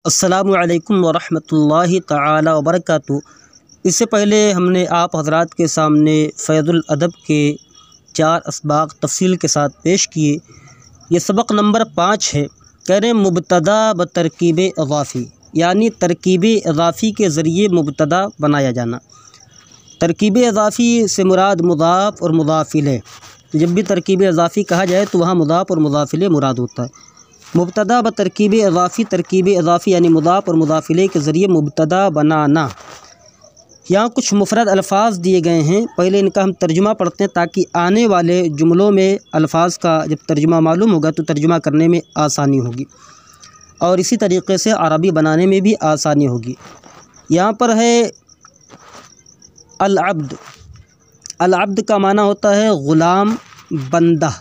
अस्सलामु अलैकुम वरहमतुल्लाहि ताला वबरकातुहू। इससे पहले हमने आप हज़रात के सामने फ़ैज़ुल अदब के 4 असबाक़ तफ़सील के साथ पेश किए। ये सबक नंबर 5 है। कह रहे मुब्तदा ब तरकीब इज़ाफ़ी, यानी तरकीब इज़ाफ़ी के ज़रिए मुब्तदा बनाया जाना। तरकीब इज़ाफ़ी से मुराद मुज़ाफ़ और मुज़ाफ़ इलैह। जब भी तरकीब इज़ाफ़ी कहा जाए तो वहाँ मुज़ाफ़ और मुज़ाफ़ इलैह मुराद होता है। मुब्तदा ब तरकीब इज़ाफ़ी, तरकीब इज़ाफ़ी यानी मुज़ाफ़ और मुज़ाफ़ इलैह के ज़रिए मुब्तदा बनाना। यहाँ कुछ मुफ़रद अल्फ़ाज दिए गए हैं, पहले इनका हम तर्जुमा पढ़ते हैं ताकि आने वाले जुमलों में अल्फ़ाज का जब तर्जुमा मालूम होगा तो तर्जुमा करने में आसानी होगी और इसी तरीक़े से अरबी बनाने में भी आसानी होगी। यहाँ पर है अल-अब्द। अल-अब्द का माना होता है ग़ुलाम, बंदा।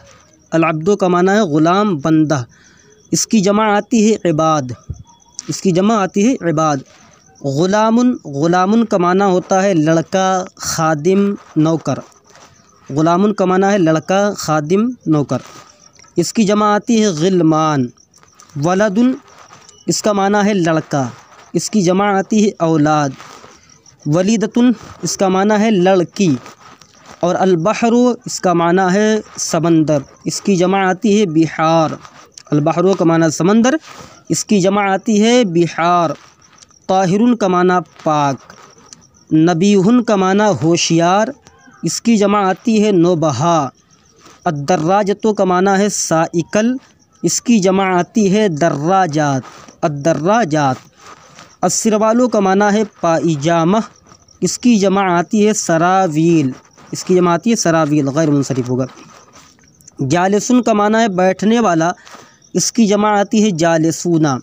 अल-अब्दो का माना है ग़ुलाम, बंदा। इसकी जमा आती है इबाद, इसकी जमा आती है इबाद। ग़ुलामुन, ग़ुलामुन का माना होता है लड़का, खादिम, नौकर। ग़ुलामुन का माना है लड़का, खादिम, नौकर। इसकी जमा आती है ग़िलमान। वलदुन, इसका माना है लड़का, इसकी जमा आती है औलाद। वलीदतुन, इसका माना है लड़की। और अल-बहरु, इसका माना है समंदर, इसकी जमा आती है बिहार। अल-बहरु का माना समंदर, इसकी जमा आती है बिहार। ताहिरुन का माना पाक। नबीहुन का माना होशियार, इसकी जमा आती है नौबहा। अद्दर्राजतो का माना है साइकल, इसकी जमा आती है दर्राजात, अद्दर्राजात। अस्सिरवालो का माना है पाइजामा, इसकी जमा आती है सरावील, इसकी जमा आती है सरावील, गैर मुनसरिफ होगा। जालिसुन का माना है बैठने वाला, इसकी जमा आती है जालिसूना।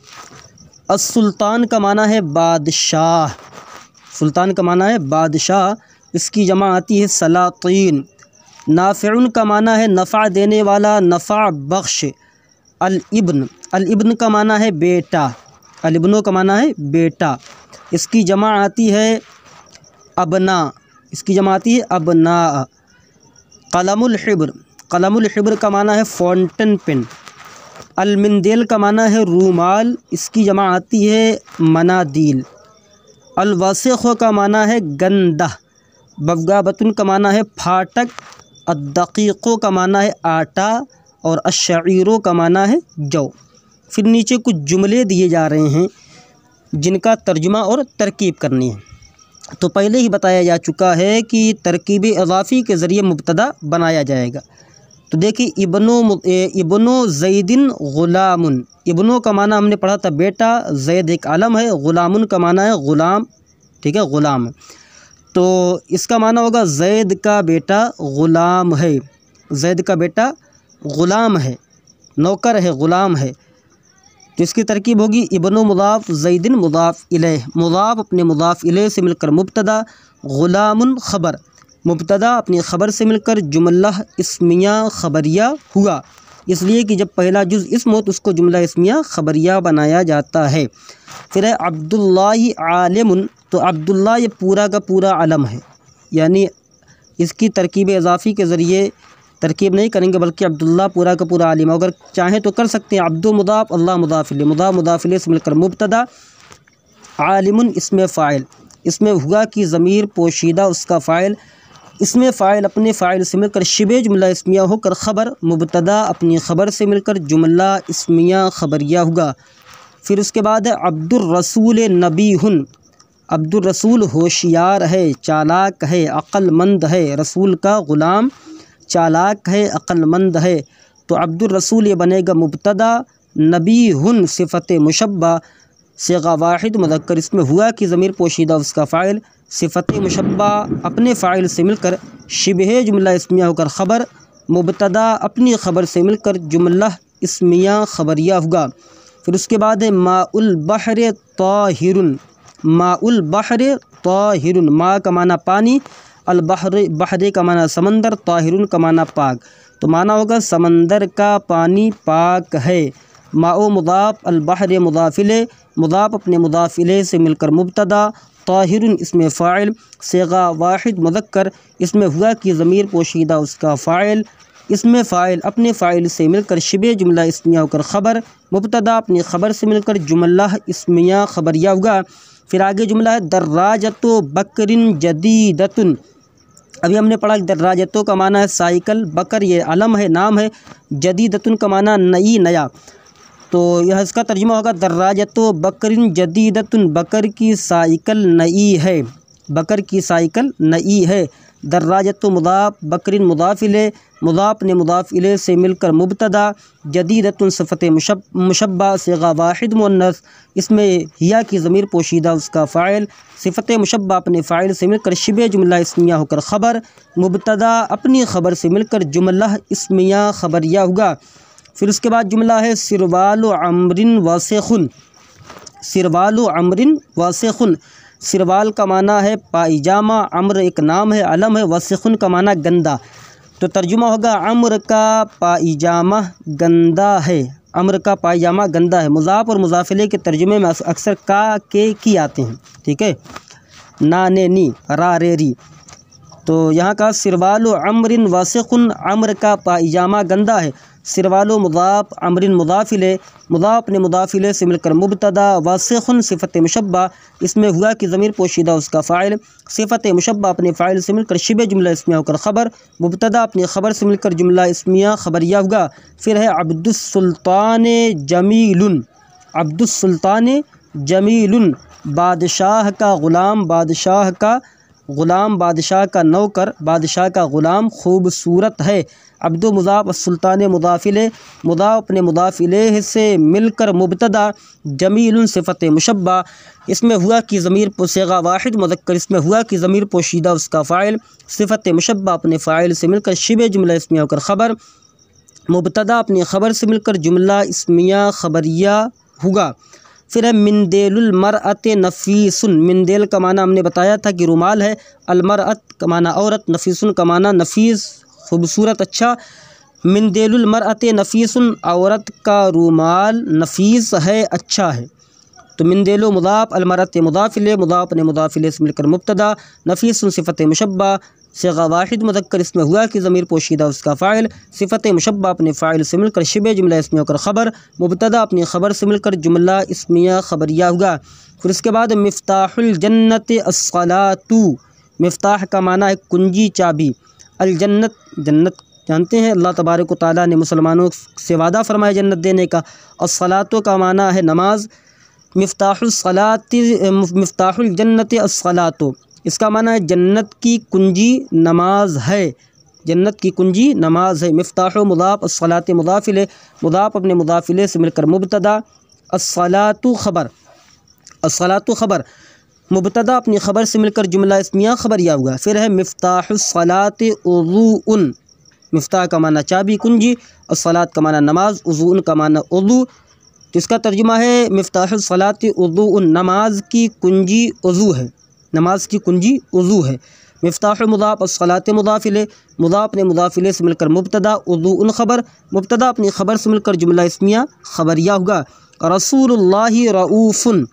अस्सुल्तान का माना है बादशाह, सुल्तान का माना है बादशाह, इसकी जमा आती है सलातीन। नाफ़िउन का माना है नफ़ा देने वाला, नफ़ा बख्श। अल-इब्न, अल-इब्न का माना है बेटा, अल-इब्नो का माना है बेटा, इसकी जमा आती है अबना, इसकी जमा आती है अबना। कलमुल हिब्र, कलमुल हिब्र का माना है फाउंटेन पेन। अल-मिंदेल का माना है रूमाल, इसकी जमा आती है मनादील। अल-वसिख़ का माना है गंदा। बग़ाबतुन का माना है फाटक। अद-दक़ीक़ो का माना है आटा और अश-शईरो का माना है जौ। फिर नीचे कुछ जुमले दिए जा रहे हैं जिनका तर्जुमा और तरकीब करनी है। तो पहले ही बताया जा चुका है कि तरकीब इज़ाफ़ी के ज़रिए मुब्तदा बनाया जाएगा। तो देखिए इब्नो ज़ैदिन ग़ुलामुन। इब्नो का माना हमने पढ़ा था बेटा, ज़ैद एक आलम है, ग़ुलामुन का माना है ग़ुलाम, ठीक है, ग़ुलाम। तो इसका माना होगा ज़ैद का बेटा ग़ुलाम है, ज़ैद का बेटा ग़ुलाम है, नौकर है, ग़ुलाम है। तो इसकी तरकीब होगी इब्नो मुज़ाफ़, ज़ैदिन मुज़ाफ़ इलैह। मुज़ाफ़ अपने मुज़ाफ़ इलैह से मिलकर मुब्तदा, ग़ुलामुन ख़बर, मुब्तदा अपनी ख़बर से मिलकर जुमला इस्मिया ख़बरिया हुआ, इसलिए कि जब पहला जुज़ इस्म हो तो उसको जुमला इस्मिया ख़बरिया बनाया जाता है। फिर है अब्दुल्लाहि आलिमुन। तो अब्दुल्ला ये पूरा का पूरा अलम है, यानी इसकी तरकीब इज़ाफ़ी के ज़रिए तरकीब नहीं करेंगे बल्कि अब्दुल्ला पूरा का पूरा आलिम। अगर चाहें तो कर सकते हैं अब्दु मुज़ाफ़, अल्लाह मुज़ाफ़ इलैह, मुज़ाफ़ मुज़ाफ़ इलैह से मिलकर मुब्तदा, आलिमुन इसमें फ़ाइल, इसमें हुआ कि ज़मीर पोशीदा उसका फ़ाइल, इसमें फ़ाइल अपने फ़ाइल से मिलकर शिबे जुमला इस्मिया होकर ख़बर, मुब्तदा अपनी ख़बर से मिलकर जुमला इस्मिया ख़बरिया हुआ। फिर उसके बाद है अब्दुर्रसूल नबीहुन। अब्दुर्रसूल होशियार है, चालाक है, अक़लमंद है, रसूल का ग़ुलाम चालाक है, अक़लमंद है। तो अब्दुर्रसूल ये बनेगा मुब्तदा, नबीहुन सिफ़त मुशब्बा, सिगा वाहिद मुज़क्कर, इसमें हुआ कि ज़मीर पोशीदा उसका फ़ाइल, सिफ़त मुशब्बा अपने फ़ाइल से मिलकर शिबहे जुमला इस्मिया होकर ख़बर, मुब्तदा अपनी ख़बर से मिलकर जुमला इस्मिया ख़बरिया हुआ। फिर उसके बाद है माउल बहर ताहिरुन। माउल बहर ताहिरुन, मा का माना पानी, अल बहर, बहरे का माना समंदर, ताहिरुन का माना पाक। तो माना होगा समंदर का पानी पाक है। माओ मुज़ाफ़, अल बहर मुज़ाफ़ इलैह, मुज़ाफ़ अपने मुज़ाफ़ इलैह से मिलकर मुब्तदा, ताहिरुन इसमें फ़ाइल, सिगा वाहिद मुज़क्कर, इसमें हुआ कि ज़मीर पोशीदा उसका फ़ाइल, इसमें फ़ाइल अपने फ़ाइल से मिलकर शिबे जुमला इस्मिया होकर ख़बर, मुब्तदा अपनी ख़बर से मिलकर जुमला इस्मिया ख़बरिया होगा। फिर आगे जुमला है दर्राजतो बकरिन जदीदतुन। अभी हमने पढ़ा दर्राजतो का माना है साइकिल, बकर ये अलम है, नाम है, जदीदतुन का माना नई, नया। तो यह इसका तर्जुमा होगा दर्राजतो बकरिन जदीदतुन, बकर की साइकिल नई है, बकर की साइकिल नई है। दर्राजतो मुदाफ, बकरिन मुदाफ इले, मुदाफ ने मुदाफ इले से मिलकर मुब्तदा, जदीदतुन सिफ़त मुशब्बा सिगा वाहिद मुअन्नस, इसमें हिया की ज़मीर पोशीदा उसका फ़ाइल, सिफ़त मुशब्बा अपने फ़ाइल से मिलकर शिबे जुमला इस्मिया होकर ख़बर, मुब्तदा अपनी ख़बर से मिलकर जुमला इस्मिया ख़बरिया होगा। फिर उसके बाद जुमला है सिरवालु अम्रिन वासिखुन। सिरवालु अम्रिन वासिखुन, सिरवाल का माना है पायजामा, अम्र एक नाम है, अलम है, वासिखुन का माना गंदा। तो तर्जुमा होगा अम्र का पायजामा गंदा है, अम्र का पायजामा गंदा है। मुज़ाफ़ और मुज़ाफ़िले के तर्जुमे में अक्सर का के की आते हैं, ठीक है, ना ने नी, रा रे री। तो यहाँ का सिरवालु अम्रिन वासिखुन, अम्र का पायजामा गंदा है। सिरवालु मुदाफ़, अम्रिन मुदाफ़िले, मुदाफ़ ने मुदाफ़िले से मिलकर मुब्तदा, वासिखुन सिफ़त मुशब्बा, इसमें हुआ कि ज़मीर पोशीदा उसका फ़ाइल, सिफ़त मुशब्बा अपने फ़ाइल से मिलकर शिबे जुमला इस्मिया होकर ख़बर, मुब्तदा अपनी ख़बर से मिलकर जुमला इस्मिया ख़बरिया होगा। फिर है अब्दुस्सुल्तान जमीलुन। अब्दुस्सुल्तान जमीलुन, बादशाह का ग़ुलाम, बादशाह का ग़ुलाम, बादशाह का नौकर, बादशाह का ग़ुलाम खूबसूरत है। अब्दु मुज़ाफ़, सुल्तान मुदाफ़िले, मुदाफ़ अपने मुदाफ़िले से मिलकर मुब्तदा, जमीलुन सिफ़त मुशब्बा, इसमें हुआ कि ज़मीर सिगा वाहिद मुज़क्कर, इसमें हुआ कि ज़मीर पोशीदा उसका फ़ाइल, सिफ़त मुशब्बा अपने फ़ाइल से मिलकर शिबे जुमला इस्मिया होकर ख़बर, मुब्तदा अपनी ख़बर से मिलकर जुमला इस्मिया ख़बरिया होगा। फिर है मिनदेलुल मरअत नफ़ीसुन। मिनदेल का माना हमने बताया था कि रुमाल है, अलमरअत का माना औरत, नफ़ीसुन का माना नफ़ीस खूबसूरत अच्छा। मिनदेलुल मरअत नफ़ीसुन, औरत का रुमाल नफ़ीस है, अच्छा है। तो मिनदेलो मुदाफ़, अलमरअत मुदाफ़िले, मुदाफ़ ने मुदाफ़िले से मिलकर मुब्तदा, नफ़ीसुन सिफ़त मुशब्बा सिगा वाहिद मुज़क्कर, इसमें हुआ कि ज़मीर पोशीदा उसका फ़ाइल, सिफ़त मुशब्बा अपने फ़ाइल से मिलकर शिबे जुमला इस्मिया होकर ख़बर, मुब्तदा अपनी ख़बर से मिलकर जुमला इस्मिया ख़बरिया होगा। फिर उसके बाद मिफ्ताहुल जन्नत अस्सलातु। मिफ्ताह का माना है कुंजी, चाबी। अल जन्नत, जन्नत जानते हैं अल्लाह तबारक व तआला ने मुसलमानों से वादा फरमाया जन्नत देने का। अस्सलातु का माना है नमाज। मिफ्ताहुल जन्नत अस्सलातु, इसका माना है जन्नत की कुंजी नमाज है, जन्नत की कुंजी नमाज है। मिफ्ताह मुदाफ़, अस्सलात मुदाफ़िले, मुदाफ़ अपने मुदाफ़िले से मिलकर मुब्तदा, अस्सलातु ख़बर, अस्सलातु ख़बर, मुब्तदा अपनी ख़बर से मिलकर जुमला इस्मिया ख़बरिया हुआ। फिर है मिफ्ताहुस्सलात उज़ूउन। मिफ्ताह का माना चाबी, कुंजी, अस्सलात का माना नमाज, उज़ूउन का माना उज़ू। तो इसका तर्जुमा है मिफ्ताहुस्सलात उज़ूउन, नमाज की कुंजी उज़ू है, नमाज की कुंजी उज़ू है। मिफ्ताह मुदाफ़, अस्सलात मुदाफ़िले, मुदाफ़ ने मुदाफ़िले से मिलकर मुब्तदा, उज़ूउन ख़बर, मुब्तदा अपनी ख़बर से मिलकर जुमला इस्मिया ख़बरिया होगा। रसूलुल्लाहि रऊफ़ुन।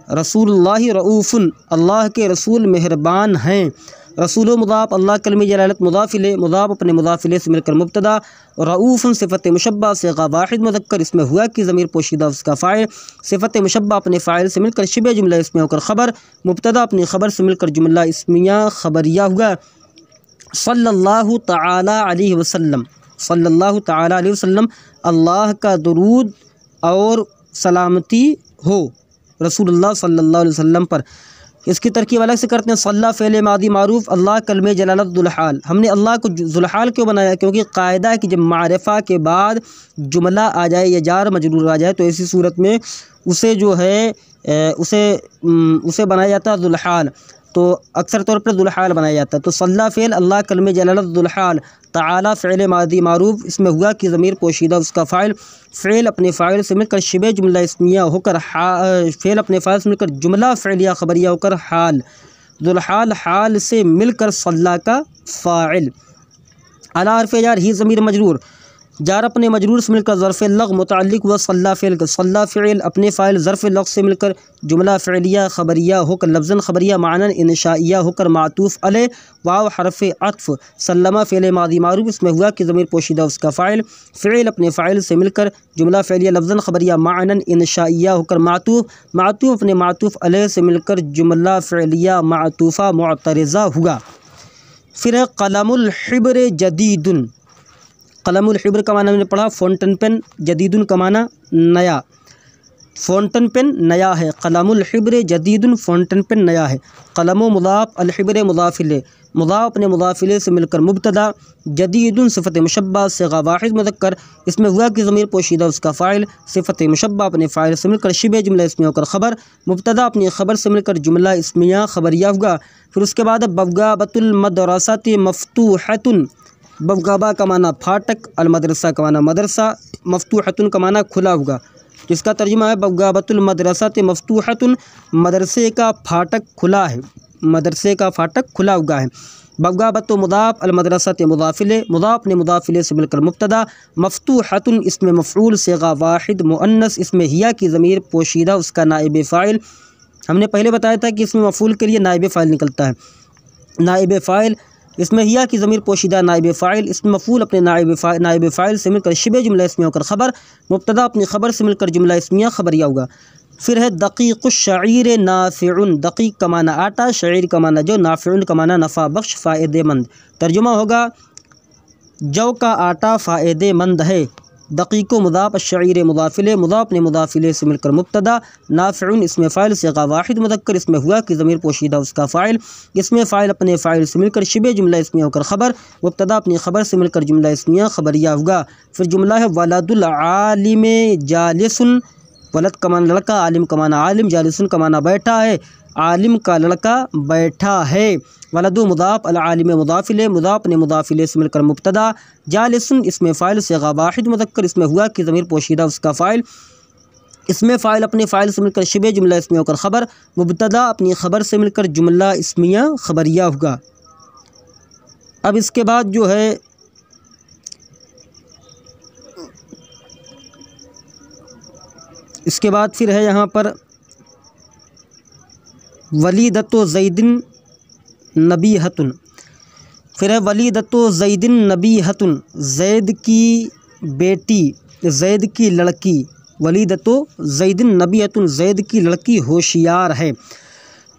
रसूलुल्लाहि रऊफ़ुन, अल्लाह के रसूल मेहरबान हैं। रसूल मुदाफ़, अल्लाह कलमी जलालत मुदाफ़िले, मुदाफ़ अपने मुदाफ़िले से मिलकर मुब्तदा, रऊफ़ुन सिफ़त मुशब्बा सिगा वाहिद मुज़क्कर, इसमें हुआ कि ज़मीर पोशीदा उसका फ़ाइल, सिफ़त मुशब्बा अपने फ़ाइल से मिलकर शिबे जुमला इस्मिया होकर ख़बर, मुब्तदा अपनी ख़बर से मिलकर जुमला इस्मिया ख़बरिया हुआ। सल्लल्लाहु तआला अलैहि वसल्लम। सल्लल्लाहु तआला अलैहि वसल्लम, अल्लाह का दुरूद और सलामती हो रसूलुल्लाह सल्लल्लाहु अलैहि वसल्लम पर। इसकी तरकीब अलग से करते हैं। सल्ला फ़ेल मादी मारूफ़, अल्लाह कलमे जलालत ज़ुलहाल। हमने अल्लाह को ज़ुलहाल क्यों बनाया? क्योंकि कायदा है कि जब मारिफ़ा के बाद जुमला आ जाए या जार मजरूर आ जाए तो ऐसी सूरत में उसे जो है उसे बनाया जाता है ज़ुलहाल। तो अक्सर तौर पर ज़ुलहाल बनाया जाता है। तो सल्ला फ़ेल, अल्लाह कलमे जलालत ज़ुलहाल, ताला फ़ेल मादी मारूफ़, इसमें हुआ कि ज़मीर पोशीदा उसका फ़ाइल, फ़ेल अपने फ़ाइल से मिलकर शिबे जुमला इस्मिया होकर फ़ेल अपने फ़ाइल से मिलकर जुमला फ़ेलिया ख़बरिया होकर हाल, ज़ुलहाल हाल से मिलकर सल्ला का फ़ाइल। अला हर्फ़ जार ही ज़मीर मजरूर, जार अपने मजरूर से मिलकर ज़र्फ़ लग़ मुतअल्लिक़ व सल्ला फ़िल, सल्ला फ़िल अपने फ़ाइल ज़र्फ़ लग़ से मिलकर जुमला फ़िलिया ख़बरिया होकर लफ्ज़न ख़बरिया मानन इंशाइया होकर मातूफ़ अलैह वाव हरफ़ अत्फ़, सल्लमा फ़िल मादी मारूफ़ इसमें हुआ कि ज़मीर पोशीदा उसका फ़ाइल, फ़िल अपने फ़ाइल से मिलकर जुमला फ़िलिया लफ्ज़न ख़बरिया मानन इंशाइया होकर मातूफ़, मातूफ़ अपने मातूफ़ अलैह से मिलकर जुमला फ़िलिया मातूफ़ा मुअतरिज़ा हुआ। फिर है क़लमुल हिब्र जदीदुन, क़लमुल हिब्र का माना हमने पढ़ा फ़ाउंटेन पेन, जदीदुन का माना नया, फ़ाउंटेन पेन नया है, क़लमुल हिब्र जदीदुन फ़ाउंटेन पेन नया है। क़लमो मुज़ाफ़ अल हिब्र मुज़ाफ़ इलैह, मुज़ाफ़ अपने मुज़ाफ़ इलैह से मिलकर मुब्तदा, जदीदुन सिफ़त मुशब्बा सिग़ा वाहिद मुज़क्कर इसमें हुआ कि ज़मीर पोशीदा उसका फ़ाइल, सिफ़त मुशब्बा अपने फ़ाइल से मिलकर शिबे जुमला इस्मिया होकर ख़बर, मुब्तदा अपनी ख़बर से मिलकर जुमला इस्मिया ख़बरिया हुआ। फिर उसके बाद बवाबतुल मदरसति मफ़तूहतुन, बवाबा का माना फाटक, अल मदरसा का माना मदरसा, मफ़तूहतुन का माना खुला हुआ, जिसका तर्जुमा है बवाबतुल मदरसति मफ़तूहतुन मदरसे का फाटक खुला है, मदरसे का फाटक खुला हुआ है। बवाबत मुदाफ़ अल मदरसत मुदाफ़ इलैह, मुदाफ़ ने मुदाफ़ इलैह से मिलकर मुब्तदा, मफ़तूहतुन इसमें मफ़ऊल सिग़ा वाहिद मुअन्नस इसमें हिया की ज़मीर पोशीदा उसका नाइब फ़ाइल। हमने पहले बताया था कि इसमें मफ़ऊल के लिए नाइब फ़ाइल निकलता है, नाइब फ़ाइल इसमें हिया की ज़मीर पोशीदा नाइब फ़ाइल, इसमें मफ़ऊल अपने नाइब फ़ाइल से मिलकर शिबे जुमला इस्मिया होकर ख़बर, मुब्तदा अपनी ख़बर से मिलकर जुमला इस्मिया ख़बरिया होगा। फिर है दक़ीक़ुश्शईर नाफ़िउन, दक़ीक़ का माना आटा, शईर का माना जो, नाफ़िउन का माना नफ़ा बख्श फ़ायदेमंद, तर्जुमा होगा जौ का आटा फ़ायदेमंद है। दक़ीक़ो मुज़ाफ़ शईर मुज़ाफ़ इलैह, मुज़ाफ़ ने मुज़ाफ़ इलैह से मिलकर मुब्तदा, नाफ़िउन इसमें फ़ाइल सिग़ा वाहिद मुज़क्कर इसमें हुआ कि ज़मीर पोशीदा उसका फ़ाइल, इसमें फ़ाइल अपने फ़ाइल से मिलकर शिबे जुमला इस्मिया होकर ख़बर, मुब्तदा अपनी ख़बर से मिलकर जुमला इस्मिया ख़बरिया होगा। फिर जुमला है वलदुल आलिम जालिसुन, वलद का माना लड़का, आलिम का माना आलिम, जालिसुन का माना बैठा है, आलिम का लड़का बैठा है। वलदु मुज़ाफ़ अल आलिम मुज़ाफ़ इलैह, मुज़ाफ़ ने मुज़ाफ़ इलैह से मिलकर मुब्तदा, जालिसुन इसमें फ़ाइल सिग़ा वाहिद मुज़क्कर इसमें हुआ कि ज़मीर पोशीदा उसका फ़ाइल, इसमें फ़ाइल अपने फ़ाइल से मिलकर शिबे जुमला इस्मिया होकर ख़बर, मुब्तदा अपनी ख़बर से मिलकर जुमला इस्मिया ख़बरिया होगा। अब इसके बाद जो है इसके बाद फिर है यहाँ पर वलीदतो ज़ैदिन नबीहतुन, फिर है वलीदतो ज़ैदिन नबीहतुन, ज़ैद की बेटी, ज़ैद की लड़की, वलीदतो ज़ैदिन नबीहतुन ज़ैद की लड़की होशियार है।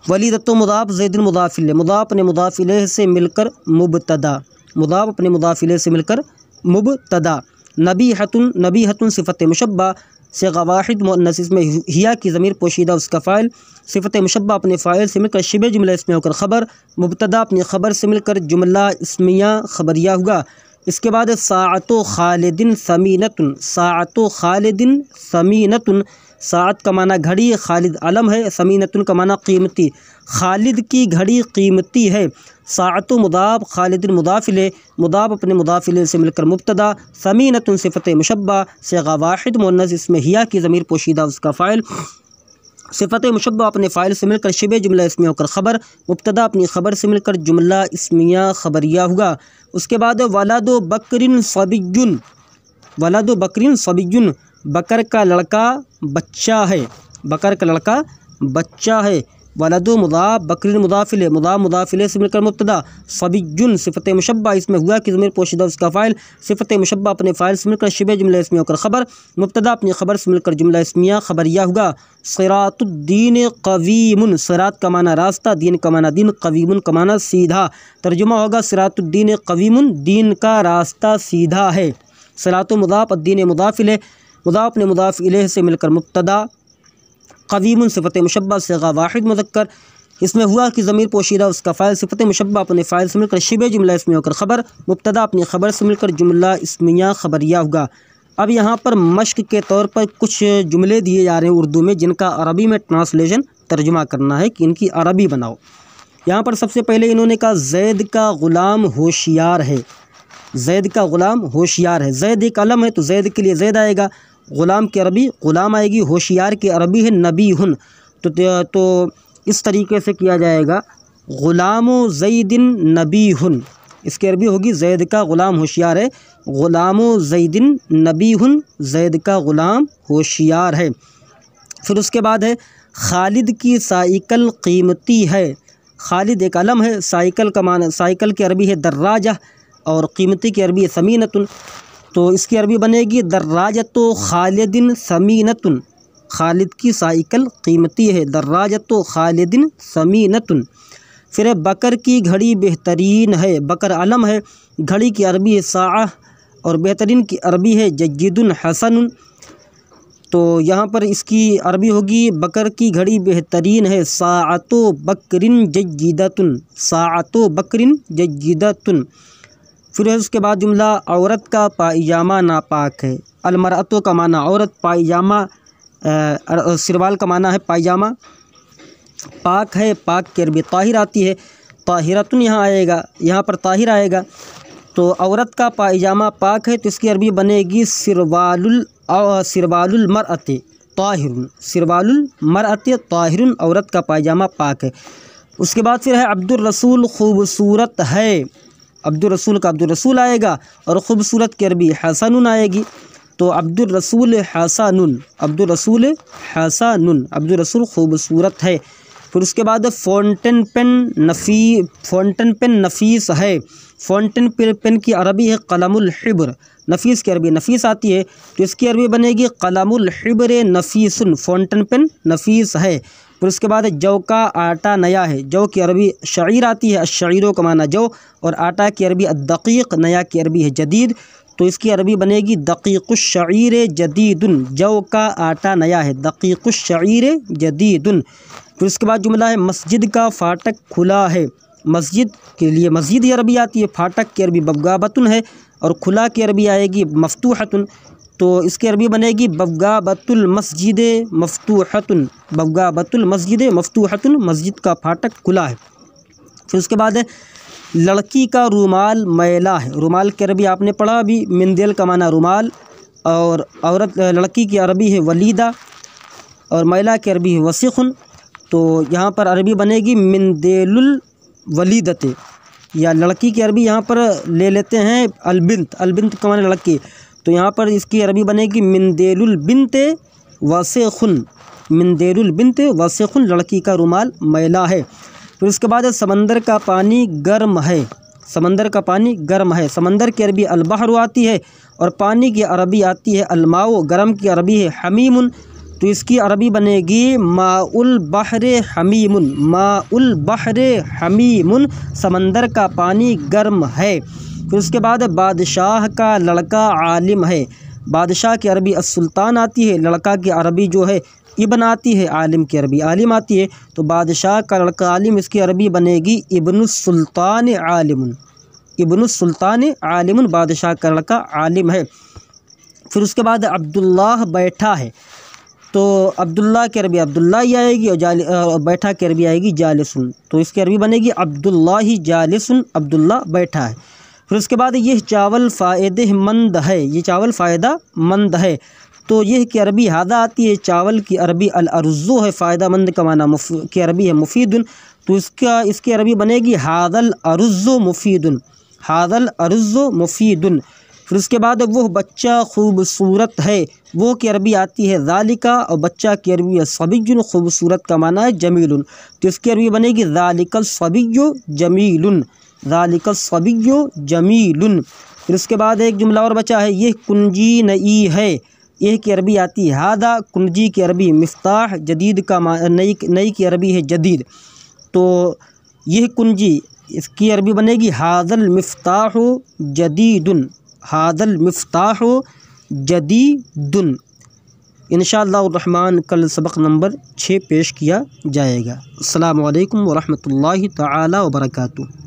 वलीदतो मुज़ाफ़ ज़ैदिन मुज़ाफ़ इलैह, मुज़ाफ़ ने मुज़ाफ़ इलैह से मिलकर मुब्तदा, मुज़ाफ़ अपने मुज़ाफ़ इलैह से मिलकर मुब्तदा, नबीहतुन, नबीहतुन सिफ़त मुशब्बा सिग़ा वाहिद मुअन्नस इसमें हिया की ज़मीर पोशीदा उसका फ़ाइल, सिफ़त मुशब्बा अपने फ़ाइल से मिलकर शिबे जुमला इस्मिया होकर ख़बर, मुब्तदा अपनी ख़बर से मिलकर जुमला इस्मिया ख़बरिया हुआ। इसके बाद साअतो खालिदिन समीनतुन, साअतो खालिदिन समीनतुन, साअत का माना घड़ी, खालिद अलम है, समीनतुन का माना कीमती, खालिद की घड़ी कीमती है। साअतो मुज़ाफ़ खालिदिन मुज़ाफ़ इलैह, मुज़ाफ़ अपने मुज़ाफ़ इलैह से मिलकर मुब्तदा, समीनतुन सिफ़त मुशब्बा सिग़ा वाहिद मुअन्नस इसमें हिया की ज़मीर पोशीदा उसका फ़ाइल, सिफ़त मुशब्बा अपने फ़ाइल से मिलकर शिबे जुमला इस्मिया होकर ख़बर, मुब्तदा अपनी ख़बर से मिलकर जुमला इस्मिया ख़बरिया हुआ। उसके बाद वलदो बकरिन सबियुन, वलदो बकरिन सबियुन, बकर का लड़का बच्चा है, बकर का लड़का बच्चा है। वलदो मुज़ाफ़ बकरिन मुज़ाफ़ इलैह, मुज़ाफ़ मुज़ाफ़ इलैह से मिलकर मुब्तदा, सबियुन सिफ़त मुशब्बा इसमें हुआ कि ज़मीर पोशीदा उसका फ़ाइल, सिफ़त मुशब्बा अपने फ़ाइल से मिलकर शिबे जुमला इस्मिया होकर ख़बर, मुब्तदा अपनी ख़बर से मिलकर जुमला इस्मिया ख़बरिया हुआ। सिरातुद्दीन क़वीमुन, सिरात का माना रास्ता, दीन का माना दिन, क़वीमुन का माना सीधा, तर्जुमा होगा सिरातुद्दीन क़वीमुन दीन का रास्ता सीधा है। सिरातो मुज़ाफ़ अद्दीन मुज़ाफ़ इलैह, मुज़ाफ़ ने मुज़ाफ़ इलैह से मिलकर मुब्तदा, क़वीमुन सिफ़त मुशब्बा सिग़ा वाहिद मुज़क्कर इसमें हुआ कि ज़मीर पोशीदा उसका फ़ाइल, सिफ़त मुशब्बा अपने फ़ाइल से मिलकर शिबे जुमला इस्मिया होकर ख़बर, मुब्तदा अपनी ख़बर से मिलकर जुमला इस्मिया ख़बरिया होगा। अब यहाँ पर मश्क के तौर पर कुछ जुमले दिए जा रहे हैं उर्दू में, जिनका अरबी में ट्रांसलेशन तर्जुमा करना है कि इनकी अरबी बनाओ। यहाँ पर सबसे पहले इन्होंने कहा ज़ैद का ग़ुलाम होशियार है, ज़ैद का ग़ुलाम होशियार है। ज़ैद एक अलम है तो ज़ैद के लिए ज़ैद आएगा, ग़ुलाम की अरबी ग़ुलाम आएगी, होशियार की अरबी है नबीहुन। तो इस तरीके से किया जाएगा ग़ुलामो ज़ैदिन नबीहुन, इसकी अरबी होगी ज़ैद का ग़ुलाम होशियार है। ग़ुलामो ज़ैदिन नबीहुन, ज़ैद का ग़ुलाम होशियार है। फिर उसके बाद है खालिद की साइकिल कीमती है। खालिद एक अलम है, साइकिल का माना, साइकिल की अरबी है दर्राजा और कीमती की अरबी है समीनतुन। तो इसकी अरबी बनेगी दर्राजतो खालिदिन समीनतुन। खालिद की साइकिल कीमती है, दर्राजतो खालिदिन समीनतुन। फिर बकर की घड़ी बेहतरीन है। बकर अलम है, घड़ी की अरबी है साआ और बेहतरीन की अरबी है जय्यदुन हसनुन। तो यहाँ पर इसकी अरबी होगी बकर की घड़ी बेहतरीन है, साअतो बकरिन जय्यदतुन, साअतो बकरिन जय्यदतुन। फिर उसके बाद जुमला औरत का पायजामा नापाक है। अलमरअतो का माना औरत, पायजामा सिरवाल का माना है पायजामा। पाक है, पाक की अरबी ताहिर आती है, ताहिरतुन यहाँ आएगा, यहाँ पर ताहिर आएगा। तो औरत का पायजामा पाक है तो इसकी अरबी बनेगी सिरवालुल मरअते ताहिरुन, सिरवालुल मरअते ताहिरुन, औरत का पायजामा पाक है। उसके बाद फिर है अब्दुल रसूल खूबसूरत है। अब्दुल रसूल का अब्दुल रसूल आएगा और ख़ूबसूरत की अरबी हसनुन आएगी। तो अब्दुल रसूल हसनुन, अब्दुल रसूल हसनुन, अब्दुल रसूल खूबसूरत है। फिर उसके बाद फ़ाउंटेन पेन नफीस है। फ़ाउंटेन पेन की अरबी है कलमुल हिब्र, नफीस की अरबी नफीस आती है तो इसकी अरबी बनेगी कलमुल हिब्र नफीसुन, फ़ाउंटेन पेन नफीस है। फिर उसके बाद जौ का आटा नया है। जौ की अरबी शईर आती है, अश्शईरो का माना जौ, और आटा की अरबी अद्दक़ीक़, नया की अरबी है जदीद। तो इसकी अरबी बनेगी दक़ीक़ुश्शईर जदीदुन, जौ का आटा नया है, दक़ीक़ुश्शईर जदीदुन। फिर उसके बाद जुमला है मस्जिद का फाटक खुला है। मस्जिद के लिए मस्जिद की अरबी आती है, फाटक की अरबी बवगाबतुन है और खुला की अरबी आएगी मफ्तूहतुन। तो इसकी अरबी बनेगी बवगाबतुल मस्जिद मफ्तूहतुन, बवगाबतुल मस्जिद मफ्तूहतुन, मस्जिद का फाटक खुला है। फिर उसके बाद है लड़की का रुमाल मैला है। रुमाल की अरबी आपने पढ़ा अभी, मिंदेल का माना रुमाल, और औरत लड़की की अरबी है वलीदा और मैला की अरबी है वसीखुन। तो यहाँ पर अरबी बनेगी मिंदेलुल वलीदते, या लड़की की अरबी यहाँ पर ले लेते हैं अलबिंत, अलबिंत का माना लड़की। तो यहाँ पर इसकी अरबी बनेगी मिंदेलुल बिनते वसीखुन, मिंदेलुल बिनते वसीखुन, लड़की का रुमाल मैला है। फिर उसके बाद समंदर का पानी गर्म है। समंदर का पानी गर्म है। समंदर की अरबी अलबहर आती है और पानी की अरबी आती है अलमाओ, गर्म की अरबी है हमीमुन। तो इसकी अरबी बनेगी माउल बहरे हमीमुन, माउल बहरे हमीमुन, समंदर का पानी गर्म है। फिर उसके बाद बादशाह का लड़का आलिम है। बादशाह की अरबी अस्सुल्तान आती है, लड़का की अरबी जो है इब्न आती है, आलिम की अरबी आलिम आती है। तो बादशाह का लड़का आलिम, इसकी अरबी बनेगी इब्नुस्सुल्तान आलिमुन, इब्नुस्सुल्तान आलिमुन, बादशाह का लड़का आलिम है। फिर उसके बाद अब्दुल्लाह बैठा है। तो अब्दुल्ला की अरबी अब्दुल्ला ही आएगी और बैठा की अरबी आएगी जालिसुन। तो इसकी अरबी बनेगी अब्दुल्ला ही जालिसुन, अब्दुल्ला बैठा है। फिर उसके बाद यह चावल फ़ायदेमंद है, ये चावल फ़ायदा मंद है। तो यह की अरबी हादा आती है, चावल की अरबी अल अर्ज़ो है, फ़ायदा मंद का माना की अरबी है मुफीदुन। तो इसकी अरबी बनेगी हादल अर्ज़ो मुफीदुन, हादल अर्ज़ो मुफीदुन। फिर उसके बाद वह बच्चा खूबसूरत है, वो की अरबी आती है ज़ालिका, और बच्चा की अरबी है सबियुन, खूबसूरत का माना है जमीलुन। तो इसकी अरबी बनेगी ज़ालिकल सबिय्यु जमीलुन, ज़ालिकल सबिय्यु जमीलुन। फिर उसके बाद एक जुमला और बचा है, यह कुंजी नई है। यह की अरबी आती है हादा, कुंजी की अरबी मिफ्ताह, जदीद का नई की अरबी है जदीद। तो यह कुंजी, इसकी अरबी बनेगी हादल मिफ्ताह जदीदुन, हादल मिफ्ताह जदीदुन। इंशाअल्लाह रहमान कल सबक नंबर 6 पेश किया जाएगा। अस्सलामु अलैकुम व रहमतुल्लाहि तआला व बरकातुहू।